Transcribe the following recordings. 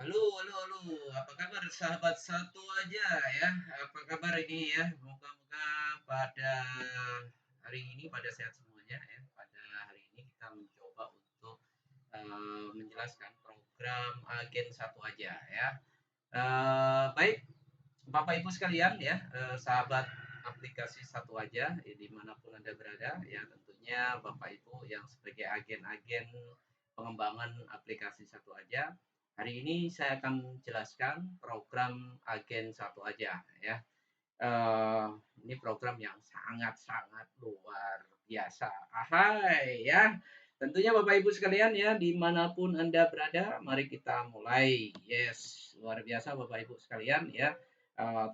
Halo, halo, halo. Apa kabar sahabat satu aja ya? Apa kabar ini ya? Moga-moga pada hari ini pada sehat semuanya ya. Pada hari ini kita mencoba untuk menjelaskan program agen satu aja ya. Baik, Bapak Ibu sekalian ya, sahabat aplikasi satu aja dimanapun Anda berada ya, tentunya Bapak Ibu yang sebagai agen-agen pengembangan aplikasi satu aja. Hari ini saya akan jelaskan program agen satu aja ya. Eh, ini program yang sangat-sangat luar biasa. Ahai ya. Tentunya Bapak Ibu sekalian ya, dimanapun Anda berada, mari kita mulai. Yes, luar biasa Bapak Ibu sekalian ya.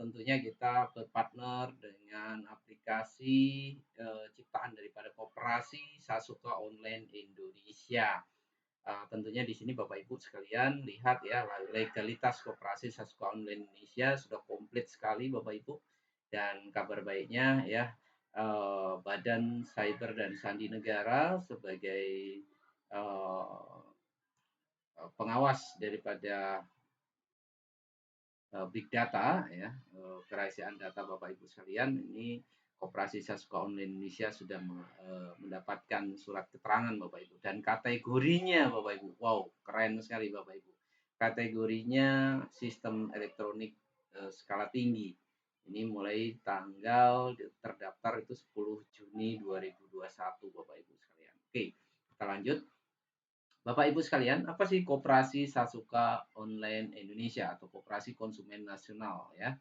Tentunya kita berpartner dengan aplikasi ciptaan daripada Koperasi Sasuka Online Indonesia. Tentunya di sini Bapak Ibu sekalian lihat ya, legalitas Koperasi Sasuka Online Indonesia sudah komplit sekali Bapak Ibu. Dan kabar baiknya ya, Badan Cyber dan Sandi Negara sebagai eh, pengawas daripada big data ya, kerahasiaan data Bapak Ibu sekalian, ini Koperasi Sasuka Online Indonesia sudah mendapatkan surat keterangan Bapak Ibu, dan kategorinya Bapak Ibu, wow keren sekali Bapak Ibu, kategorinya sistem elektronik skala tinggi. Ini mulai tanggal terdaftar itu 10 Juni 2021 Bapak Ibu sekalian. Oke, kita lanjut. Bapak Ibu sekalian, apa sih Koperasi Sasuka Online Indonesia atau Koperasi Konsumen Nasional ya?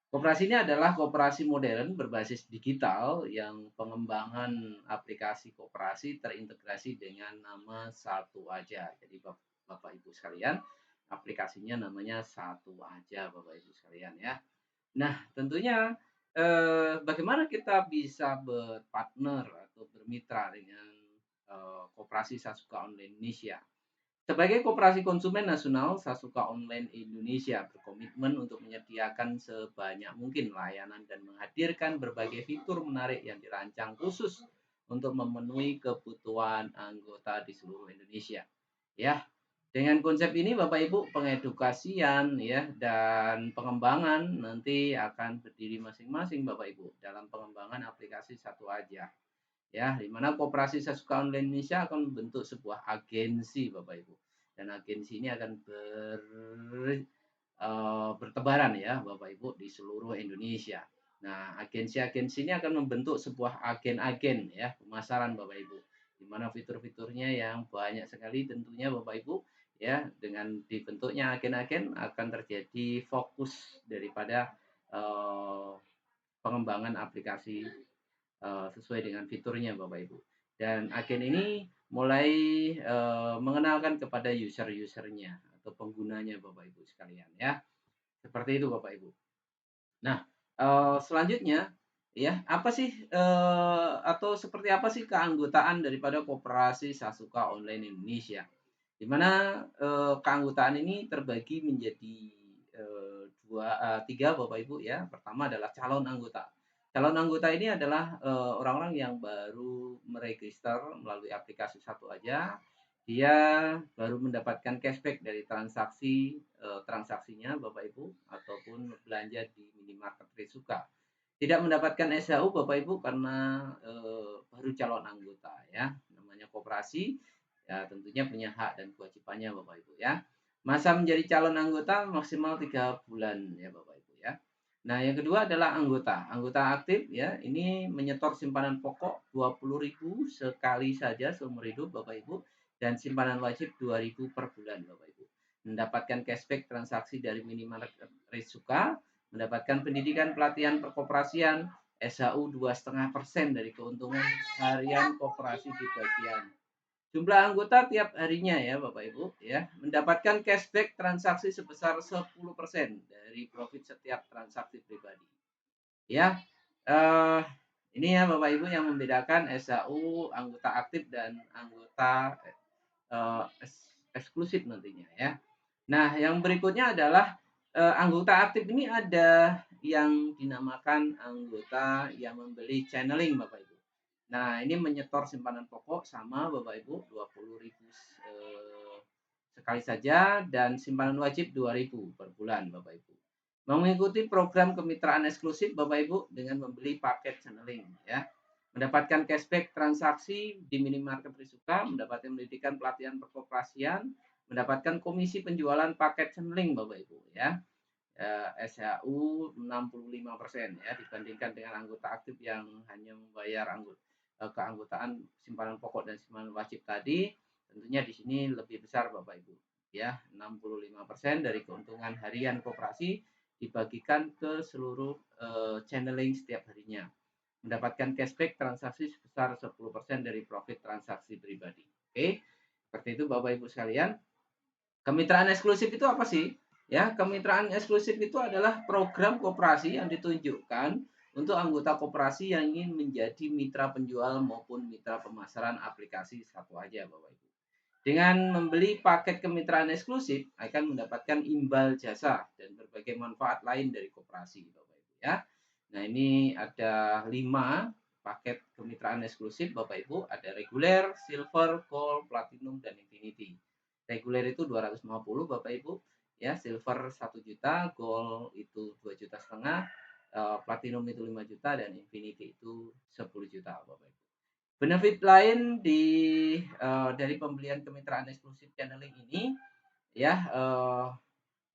Koperasi ini adalah koperasi modern berbasis digital yang pengembangan aplikasi koperasi terintegrasi dengan nama Satu Aja. Jadi Bapak Ibu sekalian, aplikasinya namanya Satu Aja Bapak Ibu sekalian ya. Nah, tentunya bagaimana kita bisa berpartner atau bermitra dengan Koperasi Sasuka Online Indonesia? Sebagai koperasi konsumen nasional, Sasuka Online Indonesia berkomitmen untuk menyediakan sebanyak mungkin layanan dan menghadirkan berbagai fitur menarik yang dirancang khusus untuk memenuhi kebutuhan anggota di seluruh Indonesia. Ya, dengan konsep ini Bapak Ibu, pengedukasian ya dan pengembangan nanti akan berdiri masing-masing Bapak Ibu dalam pengembangan aplikasi satu aja. Ya, di mana Koperasi Sasuka Online Indonesia akan membentuk sebuah agensi Bapak Ibu. Dan agensi ini akan bertebaran ya Bapak Ibu di seluruh Indonesia. Nah, agensi-agensi ini akan membentuk sebuah agen-agen ya pemasaran Bapak Ibu, di mana fitur-fiturnya yang banyak sekali tentunya Bapak Ibu ya. Dengan dibentuknya agen-agen akan terjadi fokus daripada eh, pengembangan aplikasi sesuai dengan fiturnya Bapak Ibu. Dan agen ini mulai mengenalkan kepada user-usernya atau penggunanya Bapak Ibu sekalian ya. Seperti itu Bapak Ibu. Nah, selanjutnya ya, apa sih atau seperti apa sih keanggotaan daripada Koperasi Sasuka Online Indonesia? Di mana keanggotaan ini terbagi menjadi tiga Bapak Ibu ya. Pertama adalah calon anggota. Calon anggota ini adalah orang-orang yang baru meregister melalui aplikasi satu aja. Dia baru mendapatkan cashback dari transaksinya Bapak Ibu ataupun belanja di minimarket Trisuka. Tidak mendapatkan SHU Bapak Ibu karena baru calon anggota ya. Namanya koperasi ya, tentunya punya hak dan kewajibannya Bapak Ibu ya. Masa menjadi calon anggota maksimal 3 bulan ya Bapak Ibu ya. Nah, yang kedua adalah anggota. Anggota aktif ya, ini menyetor simpanan pokok 20.000 sekali saja seumur hidup Bapak Ibu, dan simpanan wajib 2.000 per bulan Bapak Ibu. Mendapatkan cashback transaksi dari minimarket Risuka, mendapatkan pendidikan pelatihan perkoperasian, SHU 2,5% dari keuntungan harian koperasi di bagian jumlah anggota tiap harinya ya Bapak Ibu ya, mendapatkan cashback transaksi sebesar 10% dari profit setiap transaksi pribadi. Ya, eh, ini ya Bapak Ibu yang membedakan SHU anggota aktif dan anggota eksklusif nantinya ya. Nah, yang berikutnya adalah anggota aktif ini ada yang dinamakan anggota yang membeli channeling Bapak Ibu. Nah, ini menyetor simpanan pokok sama Bapak Ibu 20.000 eh, sekali saja dan simpanan wajib 2.000 per bulan Bapak Ibu. Mengikuti program kemitraan eksklusif Bapak Ibu dengan membeli paket channeling ya. Mendapatkan cashback transaksi di minimarket Trisuka, mendapatkan pendidikan pelatihan perkoperasian, mendapatkan komisi penjualan paket channeling Bapak Ibu ya. SHU 65% ya dibandingkan dengan anggota aktif yang hanya membayar keanggotaan simpanan pokok dan simpanan wajib tadi, tentunya di sini lebih besar Bapak Ibu ya. 65% dari keuntungan harian koperasi dibagikan ke seluruh channeling setiap harinya. Mendapatkan cashback transaksi sebesar 10% dari profit transaksi pribadi. Oke. Seperti itu Bapak Ibu sekalian. Kemitraan eksklusif itu apa sih? Ya, kemitraan eksklusif itu adalah program koperasi yang ditunjukkan untuk anggota koperasi yang ingin menjadi mitra penjual maupun mitra pemasaran aplikasi satu aja Bapak Ibu. Dengan membeli paket kemitraan eksklusif akan mendapatkan imbal jasa dan berbagai manfaat lain dari koperasi Bapak Ibu ya. Nah, ini ada 5 paket kemitraan eksklusif Bapak Ibu, ada reguler, silver, gold, platinum dan infinity. Reguler itu 250 Bapak Ibu ya, silver 1 juta, gold itu 2,5 juta, platinum itu 5 juta dan infinity itu 10 juta Bapak Ibu. Benefit lain dari pembelian kemitraan eksklusif channeling ini ya,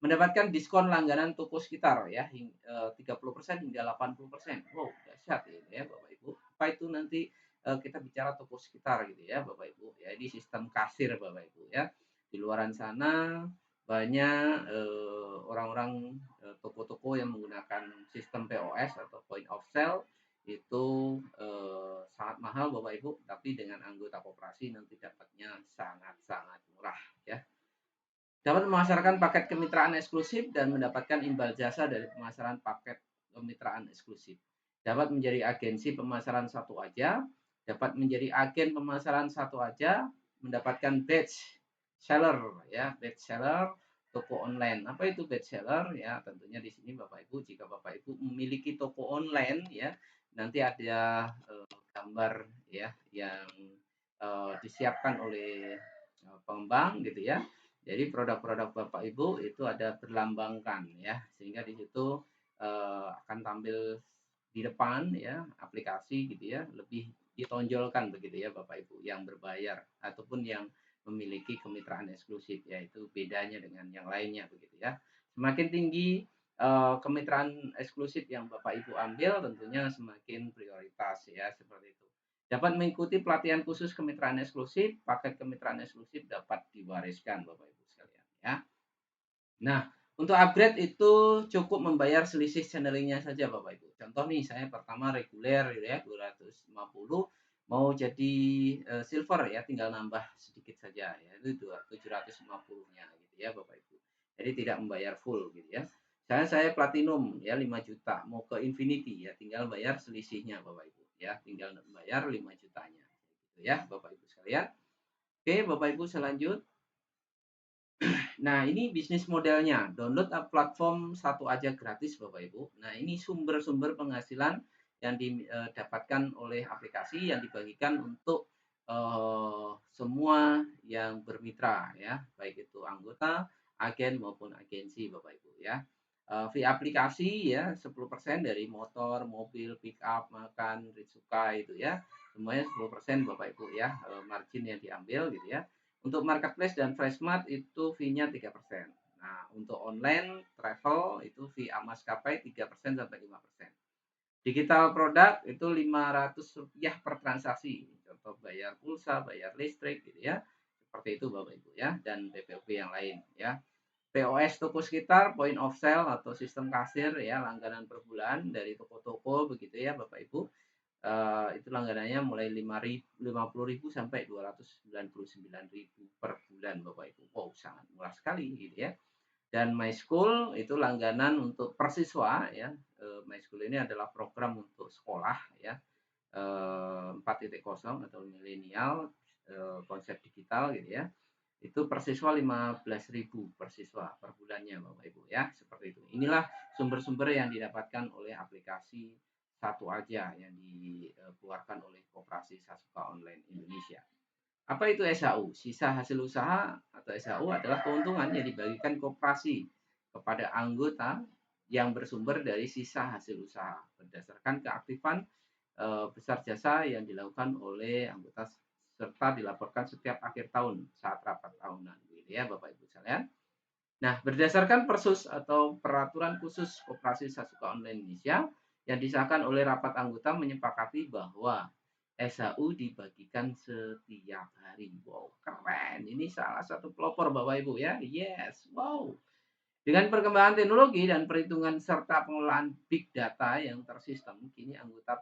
mendapatkan diskon langganan toko sekitar ya 30% hingga 80%. Wow, dahsyat ini ya Bapak Ibu. Apa itu nanti kita bicara toko sekitar gitu ya Bapak Ibu. Ya ini sistem kasir Bapak Ibu ya. Di luaran sana banyak orang-orang toko-toko yang menggunakan sistem POS atau point of sale itu sangat mahal Bapak Ibu, tapi dengan anggota koperasi nanti dapatnya sangat-sangat murah ya. Dapat memasarkan paket kemitraan eksklusif dan mendapatkan imbal jasa dari pemasaran paket kemitraan eksklusif. Dapat menjadi agensi pemasaran satu aja, dapat menjadi agen pemasaran satu aja, mendapatkan badge seller ya, badge seller toko online. Apa itu badge seller ya? Tentunya di sini Bapak Ibu, jika Bapak Ibu memiliki toko online ya, nanti ada gambar ya yang disiapkan oleh pengembang gitu ya. Jadi produk-produk Bapak Ibu itu ada berlambangkan ya, sehingga di situ akan tampil di depan ya aplikasi gitu ya, lebih ditonjolkan begitu ya Bapak Ibu yang berbayar ataupun yang memiliki kemitraan eksklusif, yaitu bedanya dengan yang lainnya begitu ya. Semakin tinggi kemitraan eksklusif yang Bapak Ibu ambil, tentunya semakin prioritas ya seperti itu. Dapat mengikuti pelatihan khusus kemitraan eksklusif, paket kemitraan eksklusif dapat diwariskan Bapak Ibu sekalian ya. Nah, untuk upgrade itu cukup membayar selisih channelingnya saja Bapak Ibu. Contoh nih, saya pertama reguler ya 250 mau jadi silver ya, tinggal nambah sedikit saja ya, itu 750-nya gitu ya Bapak Ibu. Jadi tidak membayar full gitu ya. Saya platinum ya 5 juta, mau ke infinity ya tinggal bayar selisihnya Bapak Ibu ya, tinggal bayar 5 jutanya gitu ya Bapak Ibu sekalian. Oke, Bapak Ibu selanjut. Nah, ini bisnis modelnya. Download platform satu aja gratis Bapak Ibu. Nah, ini sumber-sumber penghasilan yang didapatkan oleh aplikasi yang dibagikan untuk semua yang bermitra ya, baik itu anggota, agen maupun agensi Bapak Ibu ya. Fee aplikasi ya 10% dari motor, mobil, pick up, makan, Ritsuka itu ya. Semuanya 10% Bapak Ibu ya, margin yang diambil gitu ya. Untuk marketplace dan Freshmart itu fee-nya 3%. Nah, untuk online travel itu fee maskapai 3% sampai 5%. Digital produk itu Rp500 per transaksi. Contoh bayar pulsa, bayar listrik gitu ya. Seperti itu Bapak Ibu ya, dan PPOP yang lain ya. POS toko sekitar, point of sale atau sistem kasir ya, langganan per bulan dari toko-toko begitu ya Bapak Ibu. Itu langganannya mulai 50.000 sampai 299.000 per bulan Bapak Ibu. Wow, sangat murah sekali gitu ya. Dan My School itu langganan untuk persiswa ya. My School ini adalah program untuk sekolah ya. 4.0 atau milenial, konsep digital gitu ya. Itu persiswa 15.000 persiswa per bulannya Bapak Ibu ya, seperti itu. Inilah sumber-sumber yang didapatkan oleh aplikasi satu aja yang dikeluarkan oleh Koperasi Sasuka Online Indonesia. Apa itu SHU? Sisa hasil usaha atau SHU adalah keuntungan yang dibagikan koperasi kepada anggota yang bersumber dari sisa hasil usaha berdasarkan keaktifan besar jasa yang dilakukan oleh anggota serta dilaporkan setiap akhir tahun saat rapat tahunan, gitu ya Bapak Ibu sekalian. Nah, berdasarkan Persus atau Peraturan Khusus Koperasi Sasuka Online Indonesia yang disahkan oleh rapat anggota menyepakati bahwa SHU dibagikan setiap hari. Wow, keren. Ini salah satu pelopor Bapak Ibu ya. Yes, wow. Dengan perkembangan teknologi dan perhitungan serta pengelolaan big data yang tersistem, kini anggota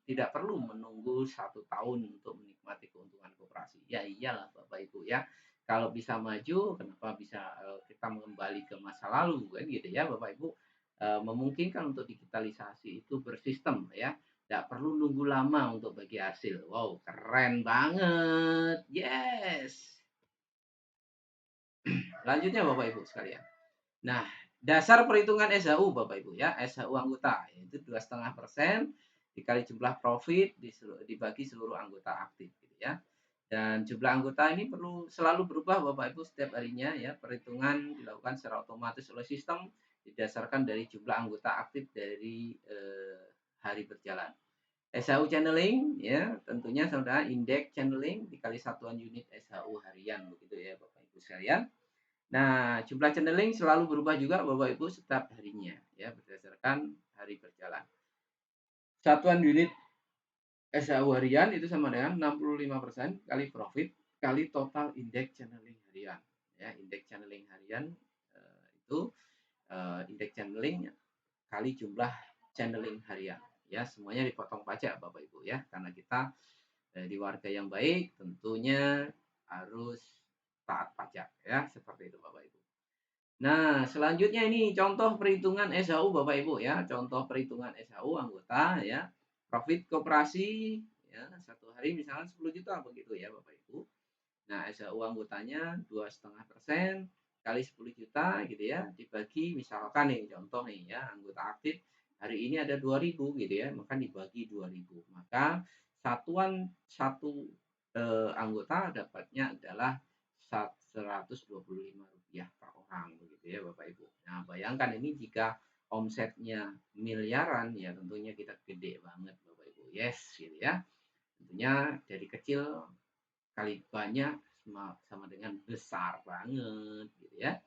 tidak perlu menunggu 1 tahun untuk menikmati keuntungan koperasi. Ya iyalah Bapak Ibu ya. Kalau bisa maju, kenapa bisa kita kembali ke masa lalu kan gitu ya Bapak Ibu. Memungkinkan untuk digitalisasi itu bersistem ya. Tidak perlu nunggu lama untuk bagi hasil. Wow, keren banget. Yes. Lanjutnya Bapak Ibu sekalian. Nah, dasar perhitungan SHU Bapak Ibu ya, SHU anggota yaitu 2,5% dikali jumlah profit dibagi seluruh anggota aktif gitu ya. Dan jumlah anggota ini perlu selalu berubah Bapak Ibu setiap harinya ya. Perhitungan dilakukan secara otomatis oleh sistem didasarkan dari jumlah anggota aktif dari hari berjalan. SHU channeling ya, tentunya saudara indeks channeling dikali satuan unit SHU harian begitu ya Bapak Ibu sekalian. Nah, jumlah channeling selalu berubah juga Bapak Ibu setiap harinya ya berdasarkan hari berjalan. Satuan unit SHU harian itu sama dengan 65% kali profit kali total indeks channeling harian. Ya, indeks channeling harian itu indeks channeling kali jumlah channeling harian. Ya, semuanya dipotong pajak Bapak Ibu ya karena kita di warga yang baik tentunya harus taat pajak ya seperti itu Bapak Ibu. Nah, selanjutnya ini contoh perhitungan SHU Bapak Ibu ya. Contoh perhitungan SHU anggota ya. Profit koperasi ya, satu hari misalnya 10 juta begitu ya Bapak Ibu. Nah, SHU anggotanya 2,5% kali 10 juta gitu ya. Dibagi misalkan nih contoh nih ya, anggota aktif hari ini ada 2.000 gitu ya, maka dibagi 2.000. Maka satuan satu anggota dapatnya adalah Rp125 per orang begitu ya Bapak Ibu. Nah, bayangkan ini jika omsetnya miliaran ya tentunya kita gede banget Bapak Ibu. Yes gitu ya. Tentunya dari kecil kali banyak sama dengan besar banget gitu ya.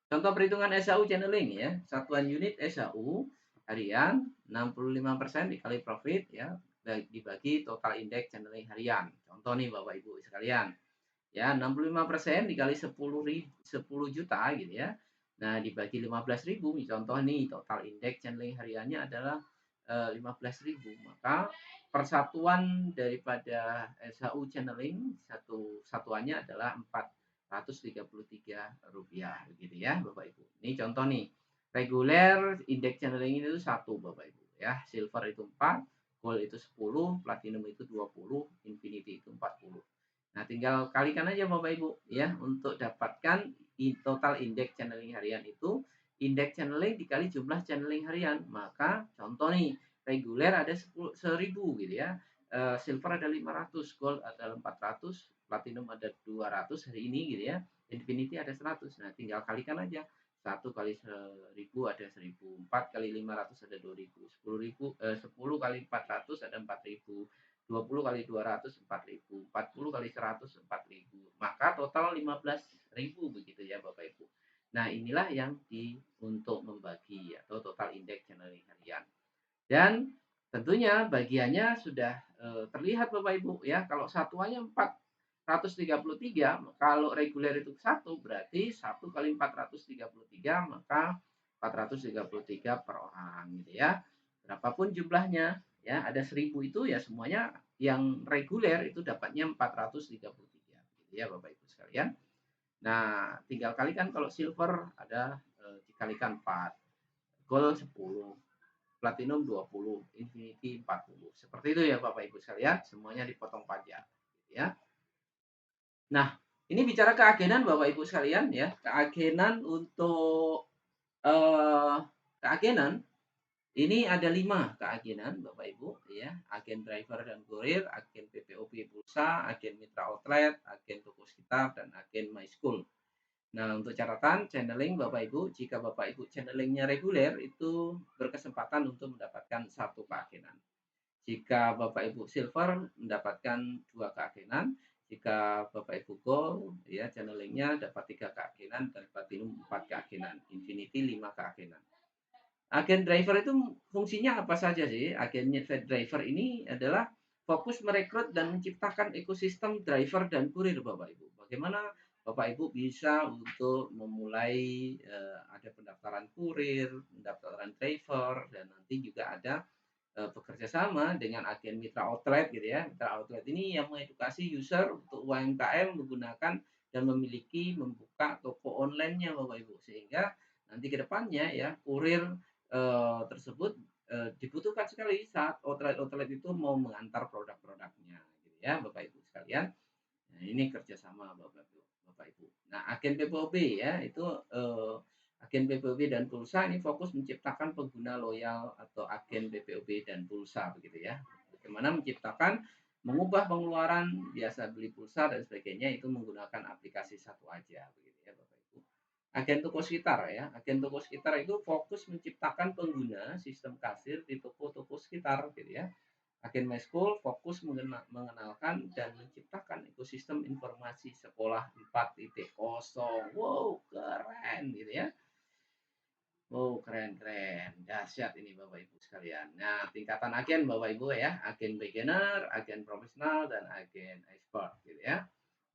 Contoh perhitungan SHU channeling ya. Satuan unit SHU harian 65% dikali profit ya dibagi total indeks channeling harian. Contoh nih Bapak Ibu sekalian ya 65% dikali 10 juta gitu ya. Nah dibagi 15.000 contoh nih total indeks channeling hariannya adalah 15.000 maka persatuan daripada SHU channeling satuannya adalah Rp433 begitu ya Bapak Ibu. Ini contoh nih reguler indeks channeling itu 1 Bapak Ibu ya, silver itu 4, gold itu 10, platinum itu 20, infinity itu 40. Nah, tinggal kalikan aja Bapak Ibu ya untuk dapatkan total indeks channeling harian itu indeks channeling dikali jumlah channeling harian. Maka contoh nih, reguler ada 1.000 gitu ya. Silver ada 500, gold ada 400, platinum ada 200 hari ini gitu ya. Infinity ada 100. Nah, tinggal kalikan aja. 1 kali 1.000 ada 1.000, 4 kali 500 ada 2.000, 10 kali 400 ada 4.000, 20 kali 200 4.000, 40 kali 100 4.000. Maka total 15.000 begitu ya Bapak Ibu. Nah, inilah yang untuk membagi atau total indeks channeling harian. Dan tentunya bagiannya sudah terlihat Bapak Ibu ya. Kalau satuannya 433, kalau reguler itu 1 berarti 1 kali 433 maka 433 per orang gitu ya. Berapapun jumlahnya ya, ada 1.000 itu ya semuanya yang reguler itu dapatnya 433 gitu ya Bapak Ibu sekalian. Nah, tinggal kalikan kalau silver ada dikalikan 4, gold 10, platinum 20, infinity 40. Seperti itu ya Bapak Ibu sekalian, semuanya dipotong pajak gitu ya. Nah, ini bicara keagenan Bapak Ibu sekalian ya, keagenan untuk keagenan Ini ada 5 keagenan Bapak Ibu ya, agen driver dan kurir, agen PPOP pulsa, agen mitra outlet, agen toko sekitar, dan agen My School. Nah, untuk catatan channeling Bapak Ibu, jika Bapak Ibu channelingnya reguler itu berkesempatan untuk mendapatkan satu keagenan. Jika Bapak Ibu silver mendapatkan 2 keagenan, jika Bapak Ibu gold ya channelingnya dapat 3 keagenan dan platinum 4 keagenan, infinity 5 keagenan. Agen driver itu fungsinya apa saja sih? Agen driver ini adalah fokus merekrut dan menciptakan ekosistem driver dan kurir Bapak Ibu. Bagaimana Bapak Ibu bisa untuk memulai ada pendaftaran kurir, pendaftaran driver, dan nanti juga ada bekerja sama dengan agen mitra outlet gitu ya. Mitra outlet ini yang mengedukasi user untuk UMKM menggunakan dan membuka toko online-nya Bapak Ibu. Sehingga nanti ke depannya ya kurir tersebut dibutuhkan sekali saat outlet-outlet itu mau mengantar produk-produknya gitu ya Bapak Ibu sekalian. Nah, ini kerjasama Bapak Ibu. Bapak Ibu. Nah, agen PPOB ya itu agen PPOB dan pulsa ini fokus menciptakan pengguna loyal atau agen PPOB dan pulsa begitu ya. Bagaimana menciptakan mengubah pengeluaran biasa beli pulsa dan sebagainya itu menggunakan aplikasi satu aja begitu ya Bapak Ibu. Agen toko sekitar ya, agen toko sekitar itu fokus menciptakan pengguna sistem kasir di toko-toko sekitar gitu ya. Agen My School fokus mengenalkan dan menciptakan ekosistem informasi sekolah 4.0. Wow, keren gitu ya. Oh, keren-keren. Dahsyat ini Bapak Ibu sekalian. Nah, tingkatan agen Bapak Ibu ya, agen beginner, agen profesional, dan agen expert gitu ya.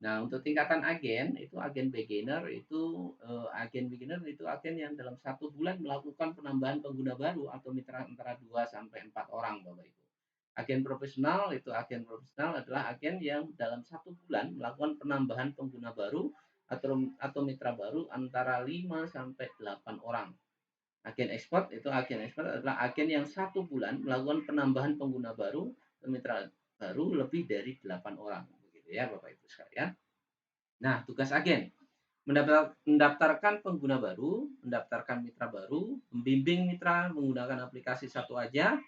Nah, untuk tingkatan agen, itu agen beginner itu agen yang dalam 1 bulan melakukan penambahan pengguna baru atau mitra antara 2 sampai 4 orang Bapak Ibu. Agen profesional adalah agen yang dalam 1 bulan melakukan penambahan pengguna baru atau mitra baru antara 5 sampai 8 orang. Agen expert adalah agen yang 1 bulan melakukan penambahan pengguna baru atau mitra baru lebih dari 8 orang. Begitu ya Bapak Ibu sekalian. Nah, tugas agen mendaftarkan pengguna baru, mendaftarkan mitra baru, membimbing mitra menggunakan aplikasi satu aja,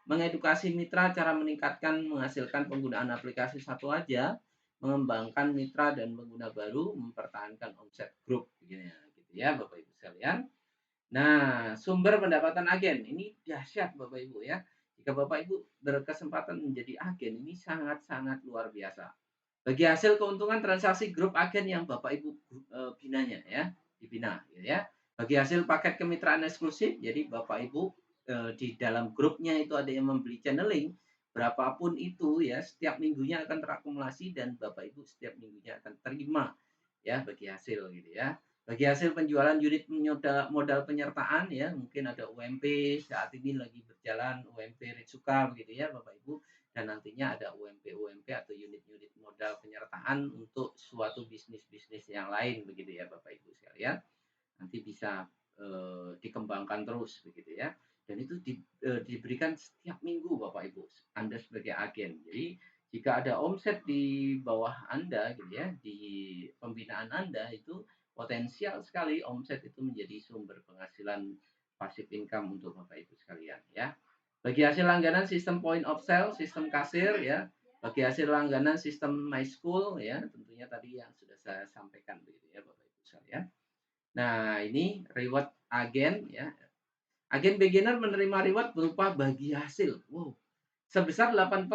mengedukasi mitra cara meningkatkan menghasilkan penggunaan aplikasi satu aja, mengembangkan mitra dan pengguna baru, mempertahankan omset grup gitu ya Bapak Ibu sekalian. Nah, sumber pendapatan agen ini dahsyat Bapak Ibu ya. Jika Bapak Ibu berkesempatan menjadi agen ini sangat-sangat luar biasa. Bagi hasil keuntungan transaksi grup agen yang Bapak Ibu binanya ya, dibina gitu ya. Bagi hasil paket kemitraan eksklusif, jadi Bapak Ibu di dalam grupnya itu ada yang membeli channeling, berapapun itu ya, setiap minggunya akan terakumulasi dan Bapak Ibu setiap minggunya akan terima ya bagi hasil gitu ya. Bagi hasil penjualan unit modal penyertaan ya, mungkin ada UMP saat ini lagi berjalan UMP Ritsuka begitu ya Bapak Ibu, dan nantinya ada UMP atau unit-unit modal penyertaan untuk suatu bisnis-bisnis yang lain begitu ya Bapak Ibu sekalian. Nanti bisa dikembangkan terus begitu ya. Dan itu diberikan setiap minggu Bapak Ibu Anda sebagai agen. Jadi jika ada omset di bawah Anda gitu ya, di pembinaan Anda itu potensial sekali omset itu menjadi sumber penghasilan pasif income untuk Bapak Ibu sekalian ya. Bagi hasil langganan sistem point of sale, sistem kasir ya, bagi hasil langganan sistem My School ya, tentunya tadi yang sudah saya sampaikan begitu ya Bapak Ibu sekalian. Nah, ini reward agen ya. Agen beginner menerima reward berupa bagi hasil. Wow, sebesar 8%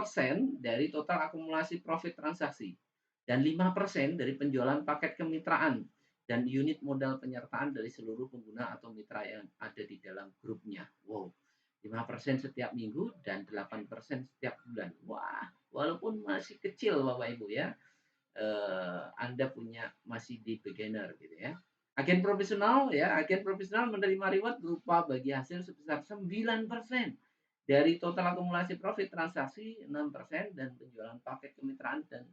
dari total akumulasi profit transaksi dan 5% dari penjualan paket kemitraan dan unit modal penyertaan dari seluruh pengguna atau mitra yang ada di dalam grupnya. Wow, 5% setiap minggu dan 8% setiap bulan. Wah, walaupun masih kecil Bapak Ibu ya, Anda punya masih di beginner gitu ya. Agen profesional menerima reward berupa bagi hasil sebesar 9% dari total akumulasi profit transaksi 6% dan penjualan paket kemitraan dan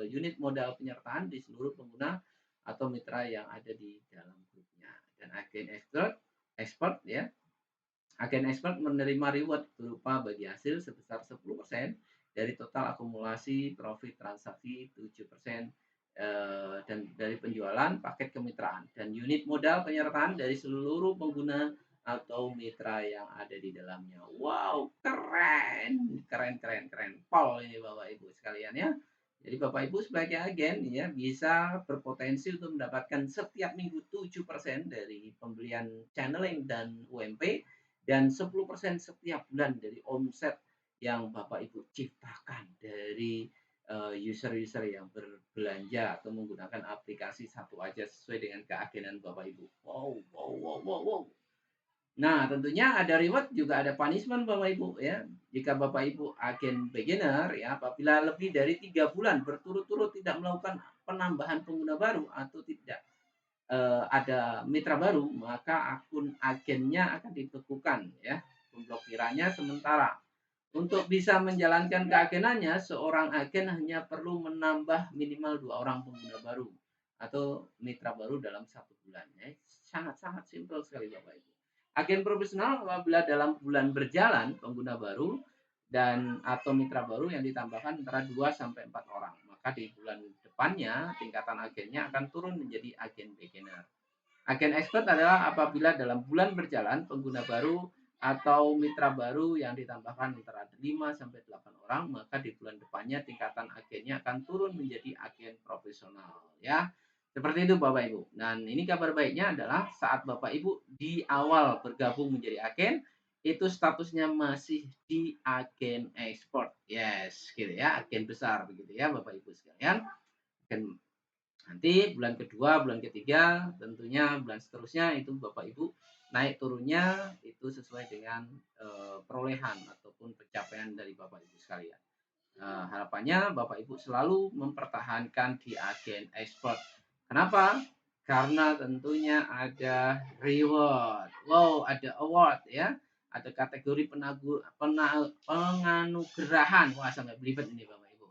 unit modal penyertaan di seluruh pengguna atau mitra yang ada di dalam grupnya. Dan expert ya. Agen expert menerima reward berupa bagi hasil sebesar 10% dari total akumulasi profit transaksi 7% dan dari penjualan paket kemitraan dan unit modal penyertaan dari seluruh pengguna atau mitra yang ada di dalamnya. Wow, keren, keren, keren, keren. Pol ini Bapak Ibu sekalian ya. Jadi Bapak Ibu sebagai agen ya bisa berpotensi untuk mendapatkan setiap minggu 7% dari pembelian channeling dan UMP dan 10% setiap bulan dari omset yang Bapak Ibu ciptakan dari user-user yang berbelanja atau menggunakan aplikasi satu aja sesuai dengan keagenan Bapak Ibu. Wow, wow, wow, wow, wow. Nah, tentunya ada reward juga ada punishment Bapak Ibu ya. Jika Bapak Ibu agen beginner ya, apabila lebih dari 3 bulan berturut-turut tidak melakukan penambahan pengguna baru atau tidak ada mitra baru, maka akun agennya akan dibekukan ya, pemblokirannya sementara. Untuk bisa menjalankan keagenannya, seorang agen hanya perlu menambah minimal 2 orang pengguna baru atau mitra baru dalam 1 bulan. Ya. Sangat-sangat simpel sekali Bapak Ibu. Agen profesional apabila dalam bulan berjalan pengguna baru dan atau mitra baru yang ditambahkan antara 2 sampai 4 orang. Maka di bulan depannya tingkatan agennya akan turun menjadi agen beginner. Agen expert adalah apabila dalam bulan berjalan pengguna baru atau mitra baru yang ditambahkan antara 5 sampai 8 orang, maka di bulan depannya tingkatan agennya akan turun menjadi agen profesional ya. Seperti itu Bapak Ibu. Dan ini kabar baiknya adalah saat Bapak Ibu di awal bergabung menjadi agen, itu statusnya masih di agen expert. Yes, gitu ya, agen besar begitu ya Bapak Ibu sekalian. Agen Nanti bulan kedua, bulan ketiga, tentunya bulan seterusnya itu Bapak Ibu naik turunnya itu sesuai dengan perolehan ataupun pencapaian dari Bapak Ibu sekalian. Harapannya Bapak Ibu selalu mempertahankan di agen expert. Kenapa? Karena tentunya ada reward. Wow, ada award ya. Ada kategori penganugerahan. Wah, sampai belibet ini Bapak Ibu.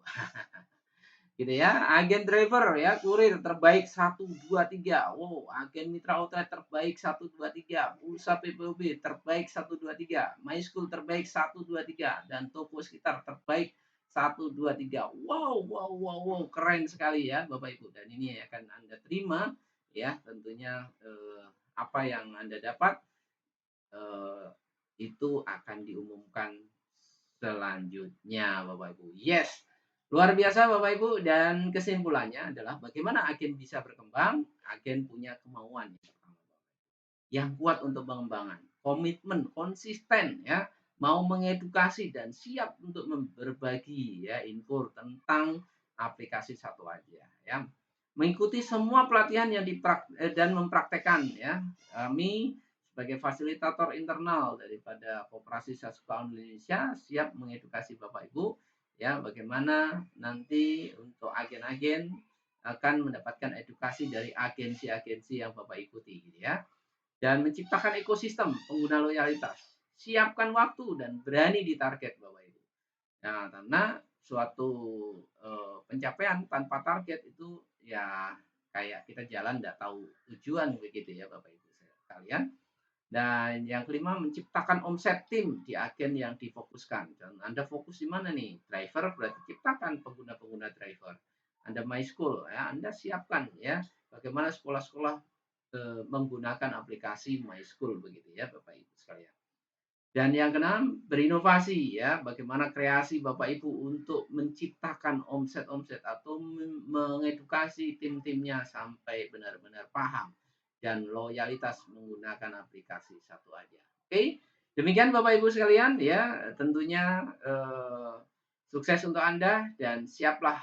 Gitu ya. Agen driver ya, kurir terbaik 1, 2, 3. Wow, agen mitra outlet terbaik 1, 2, 3. Pulsa PPOB terbaik 1, 2, 3. My School terbaik 1, 2, 3 dan toko sekitar terbaik 1, 2, 3. Wow, wow, wow, wow, keren sekali ya Bapak Ibu. Dan ini akan Anda terima ya, tentunya apa yang Anda dapat eh, itu akan diumumkan selanjutnya Bapak Ibu. Yes, luar biasa Bapak Ibu, dan kesimpulannya adalah bagaimana agen bisa berkembang. Agen punya kemauan yang kuat untuk pengembangan, komitmen, konsisten ya, mau mengedukasi dan siap untuk berbagi ya info tentang aplikasi satu aja ya. Mengikuti semua pelatihan yang dan mempraktekkan ya. Kami sebagai fasilitator internal daripada Koperasi Sasuka Indonesia siap mengedukasi Bapak Ibu ya bagaimana nanti untuk agen-agen akan mendapatkan edukasi dari agensi-agensi yang Bapak ikuti gitu ya, dan menciptakan ekosistem pengguna loyalitas. Siapkan waktu dan berani ditarget Bapak Ibu. Nah, karena suatu pencapaian tanpa target itu ya kayak kita jalan tidak tahu tujuan begitu ya Bapak Ibu sekalian. Dan yang kelima, menciptakan omset tim di agen yang difokuskan. Dan Anda fokus di mana nih? Driver berarti ciptakan pengguna-pengguna driver. Anda My School, ya, Anda siapkan ya bagaimana sekolah-sekolah menggunakan aplikasi My School begitu ya Bapak Ibu sekalian. Dan yang keenam, berinovasi ya, bagaimana kreasi Bapak Ibu untuk menciptakan omset-omset atau mengedukasi tim-timnya sampai benar-benar paham dan loyalitas menggunakan aplikasi satu aja. Oke, demikian Bapak Ibu sekalian ya, tentunya sukses untuk Anda dan siaplah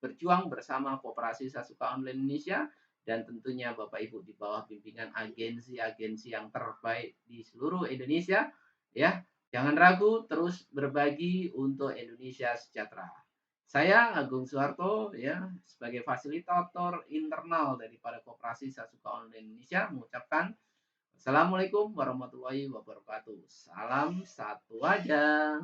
berjuang bersama Koperasi Sasuka Online Indonesia dan tentunya Bapak Ibu di bawah bimbingan agensi-agensi yang terbaik di seluruh Indonesia ya. Jangan ragu, terus berbagi untuk Indonesia sejahtera. Saya Agung Suharto ya sebagai fasilitator internal daripada Koperasi Sasuka Online Indonesia mengucapkan Assalamualaikum warahmatullahi wabarakatuh. Salam satu aja.